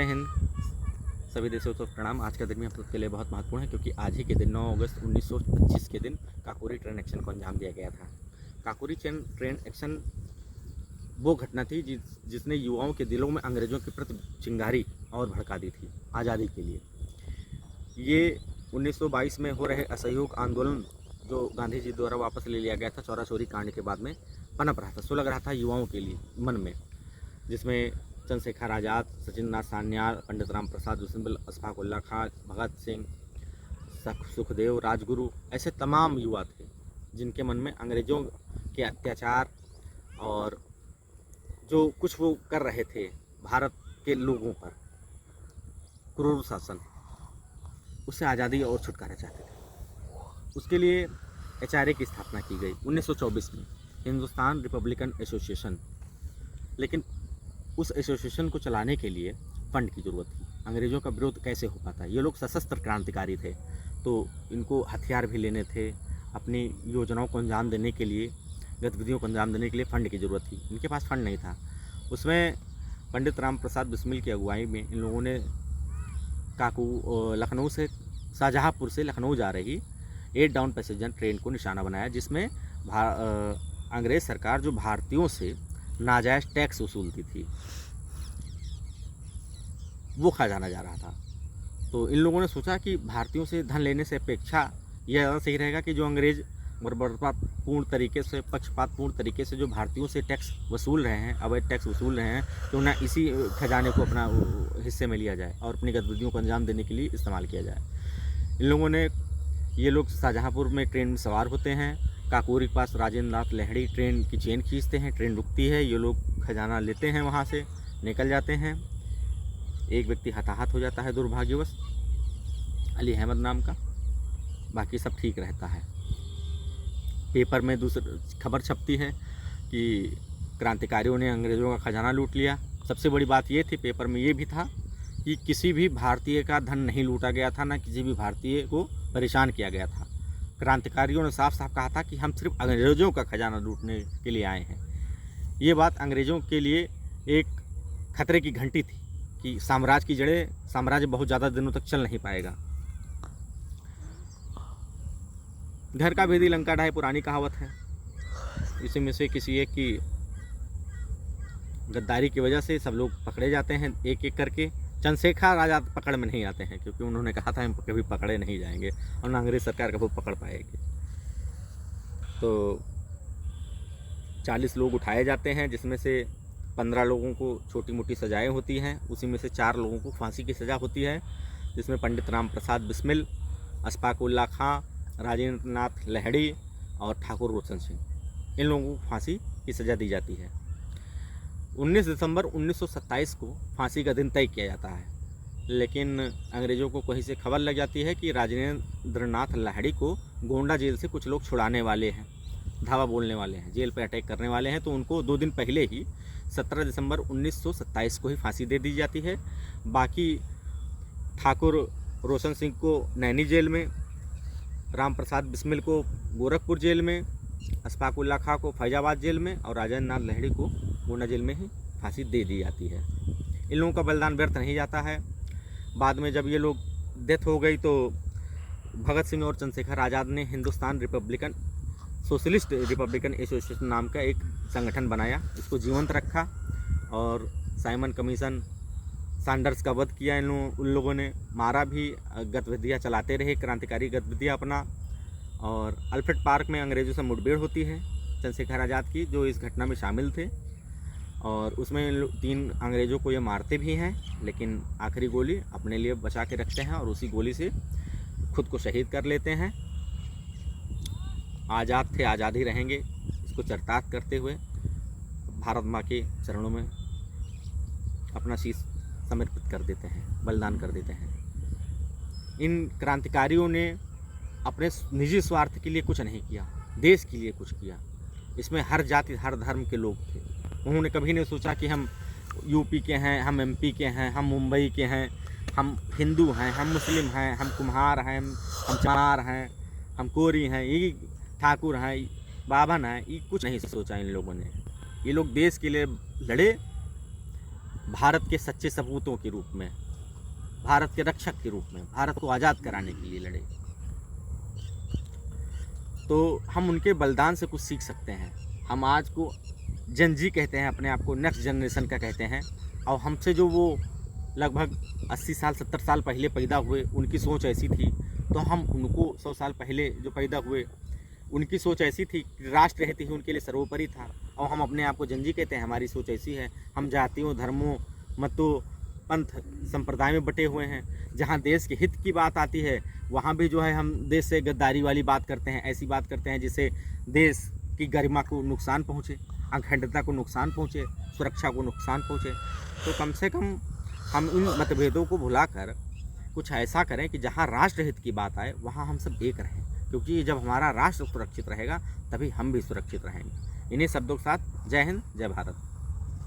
हिंद। सभी देशों को प्रणाम। आज का दिन भी हम सबके लिए बहुत महत्वपूर्ण है क्योंकि आज ही के दिन 9 अगस्त 1925 के दिन काकोरी ट्रेन एक्शन को अंजाम दिया गया था। काकोरी ट्रेन एक्शन वो घटना थी जिसने युवाओं के दिलों में अंग्रेज़ों के प्रति चिंगारी और भड़का दी थी आज़ादी के लिए। ये 1922 में हो रहे असहयोग आंदोलन जो गांधी जी द्वारा वापस ले लिया गया था चौरा चोरी कांड के बाद में पनप रहा था, सो लग रहा था युवाओं के लिए मन में, जिसमें चंद्रशेखर आज़ाद, सचिंद्र नाथ सान्याल, पंडित राम प्रसाद बिस्मिल, अशफाक उल्ला खां, भगत सिंह, सुखदेव, राजगुरु, ऐसे तमाम युवा थे जिनके मन में अंग्रेज़ों के अत्याचार और जो कुछ वो कर रहे थे भारत के लोगों पर क्रूर शासन, उससे आज़ादी और छुटकारा चाहते थे। उसके लिए HRA की स्थापना की गई 1924 में, हिंदुस्तान रिपब्लिकन एसोसिएशन। लेकिन उस एसोसिएशन को चलाने के लिए फंड की ज़रूरत थी। अंग्रेज़ों का विरोध कैसे हो पाता? ये लोग सशस्त्र क्रांतिकारी थे, तो इनको हथियार भी लेने थे, अपनी योजनाओं को अंजाम देने के लिए, गतिविधियों को अंजाम देने के लिए फंड की ज़रूरत थी। इनके पास फंड नहीं था। उसमें पंडित राम प्रसाद बिस्मिल की अगुवाई में इन लोगों ने लखनऊ से, शाहजहाँपुर से लखनऊ जा रही 8 डाउन पैसेंजर ट्रेन को निशाना बनाया, जिसमें अंग्रेज़ सरकार जो भारतीयों से नाजायज़ टैक्स वसूलती थी वो खजाना जा रहा था। तो इन लोगों ने सोचा कि भारतीयों से धन लेने से अपेक्षा यह ज़्यादा सही रहेगा कि जो अंग्रेज़ बर्बरतापूर्ण तरीके से, पक्षपातपूर्ण तरीके से जो भारतीयों से टैक्स वसूल रहे हैं, अवैध टैक्स वसूल रहे हैं, तो ना इसी खजाने को अपना हिस्से में लिया जाए और अपनी गतिविधियों को अंजाम देने के लिए इस्तेमाल किया जाए। इन लोगों ने, ये लोग शाहजहाँपुर में ट्रेन में सवार होते हैं, काकोरी के पास राजेंद्र नाथ लहड़ी ट्रेन की चेन खींचते हैं, ट्रेन रुकती है, ये लोग खजाना लेते हैं, वहाँ से निकल जाते हैं। एक व्यक्ति हताहत हो जाता है दुर्भाग्यवश, अली अहमद नाम का, बाकी सब ठीक रहता है। पेपर में दूसरी खबर छपती है कि क्रांतिकारियों ने अंग्रेज़ों का खजाना लूट लिया। सबसे बड़ी बात ये थी, पेपर में ये भी था कि किसी भी भारतीय का धन नहीं लूटा गया था, ना किसी भी भारतीय को परेशान किया गया था। क्रांतिकारियों ने साफ साफ कहा था कि हम सिर्फ अंग्रेज़ों का खजाना लूटने के लिए आए हैं। ये बात अंग्रेज़ों के लिए एक खतरे की घंटी थी कि साम्राज्य बहुत ज़्यादा दिनों तक चल नहीं पाएगा। घर का भेदी लंका ढाए पुरानी कहावत है। इसी में से किसी एक की गद्दारी की वजह से सब लोग पकड़े जाते हैं एक एक करके। चंद्रशेखर आज़ाद पकड़ में नहीं आते हैं क्योंकि उन्होंने कहा था हम कभी पकड़े नहीं जाएंगे और ना अंग्रेज़ सरकार कभी पकड़ पाएगी। तो 40 लोग उठाए जाते हैं, जिसमें से 15 लोगों को छोटी मोटी सजाएं होती हैं। उसी में से 4 लोगों को फांसी की सज़ा होती है, जिसमें पंडित राम प्रसाद बिस्मिल, अशफाक उल्ला खां, राजेंद्र नाथ लहड़ी और ठाकुर रोशन सिंह, इन लोगों को फांसी की सज़ा दी जाती है। 19 दिसंबर 1927 को फांसी का दिन तय किया जाता है, लेकिन अंग्रेज़ों को कहीं से खबर लग जाती है कि राजेंद्र नाथ लाहिड़ी को गोंडा जेल से कुछ लोग छुड़ाने वाले हैं, धावा बोलने वाले हैं, जेल पर अटैक करने वाले हैं। तो उनको 2 दिन पहले ही 17 दिसंबर 1927 को ही फांसी दे दी जाती है। बाकी ठाकुर रोशन सिंह को नैनी जेल में, राम प्रसाद बिस्मिल को गोरखपुर जेल में, अशफाक उल्ला खां को फैजाबाद जेल में और राजेंद्र नाथ लहड़ी को गोंडा जेल में ही फांसी दे दी जाती है। इन लोगों का बलिदान व्यर्थ नहीं जाता है। बाद में जब ये लोग डेथ हो गई तो भगत सिंह और चंद्रशेखर आज़ाद ने हिंदुस्तान सोशलिस्ट रिपब्लिकन एसोसिएशन नाम का एक संगठन बनाया, इसको जीवंत रखा और साइमन कमीशन, सैंडर्स का वध किया। उन लोगों ने मारा भी, गतिविधियाँ चलाते रहे, क्रांतिकारी गतिविधियाँ अपना। और अल्फ्रेड पार्क में अंग्रेज़ों से मुठभेड़ होती है चंद्रशेखर आज़ाद की, जो इस घटना में शामिल थे, और उसमें 3 अंग्रेज़ों को ये मारते भी हैं, लेकिन आखिरी गोली अपने लिए बचा के रखते हैं और उसी गोली से खुद को शहीद कर लेते हैं। आज़ाद थे, आज़ाद ही रहेंगे, इसको चरितार्थ करते हुए भारत माँ के चरणों में अपना शीश समर्पित कर देते हैं, बलिदान कर देते हैं। इन क्रांतिकारियों ने अपने निजी स्वार्थ के लिए कुछ नहीं किया, देश के लिए कुछ किया। इसमें हर जाति हर धर्म के लोग थे। उन्होंने कभी नहीं सोचा कि हम यूपी के हैं, हम MP के हैं, हम मुंबई के हैं, हम हिंदू हैं, हम मुस्लिम हैं, हम कुम्हार हैं, हम चमार हैं, हम कोरी हैं, ये ठाकुर हैं, बाभन हैं, ये कुछ नहीं सोचा इन लोगों ने। ये लोग देश के लिए लड़े भारत के सच्चे सपूतों के रूप में, भारत के रक्षक के रूप में, भारत को आज़ाद कराने के लिए लड़े। तो हम उनके बलिदान से कुछ सीख सकते हैं। हम आज को जन जी कहते हैं, अपने आप को नेक्स्ट जनरेशन का कहते हैं, और हमसे जो वो लगभग 80 साल 70 साल पहले पैदा हुए, उनकी सोच ऐसी थी, तो हम उनको 100 साल पहले जो पैदा हुए उनकी सोच ऐसी थी कि राष्ट्र हित ही उनके लिए सर्वोपरि था, और हम अपने आप को जन जी कहते हैं, हमारी सोच ऐसी है। हम जातियों, धर्मों, मतों, पंथ, संप्रदाय में बटे हुए हैं। जहाँ देश के हित की बात आती है वहाँ भी जो है हम देश से गद्दारी वाली बात करते हैं, ऐसी बात करते हैं जिससे देश की गरिमा को नुकसान पहुँचे, अखंडता को नुकसान पहुँचे, सुरक्षा को नुकसान पहुँचे। तो कम से कम हम इन मतभेदों को भुलाकर कुछ ऐसा करें कि जहाँ राष्ट्र हित की बात आए वहाँ हम सब एक रहें, क्योंकि जब हमारा राष्ट्र सुरक्षित रहेगा तभी हम भी सुरक्षित रहेंगे। इन्हीं शब्दों के साथ जय हिंद, जय भारत।